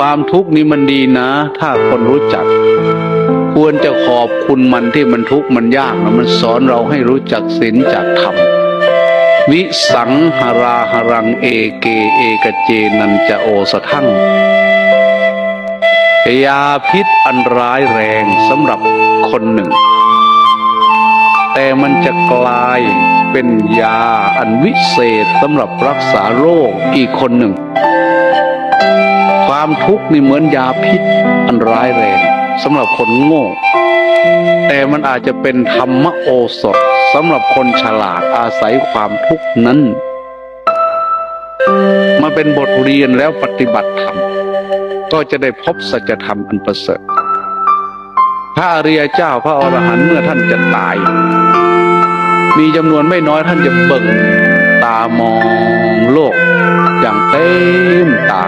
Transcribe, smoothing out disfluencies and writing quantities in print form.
ความทุกข์นี้มันดีนะถ้าคนรู้จักควรจะขอบคุณมันที่มันทุกข์มันยากนะมันสอนเราให้รู้จักศีลจักธรรมวิสังหราหรังเอเกเอกเจนันจะโอสทังยาพิษอันร้ายแรงสำหรับคนหนึ่งแต่มันจะกลายเป็นยาอันวิเศษสำหรับรักษาโรคอีกคนหนึ่งความทุกข์นี่เหมือนยาพิษอันร้ายแรงสำหรับคนโง่แต่มันอาจจะเป็นธรรมโอสถสำหรับคนฉลาดอาศัยความทุกข์นั้นมาเป็นบทเรียนแล้วปฏิบัติธรรมก็จะได้พบสัจธรรมอันประเสริฐพระอริยเจ้าพระอรหันต์เมื่อท่านจะตายมีจำนวนไม่น้อยท่านจะเบิ่งตามองโลกอย่างเต็มตา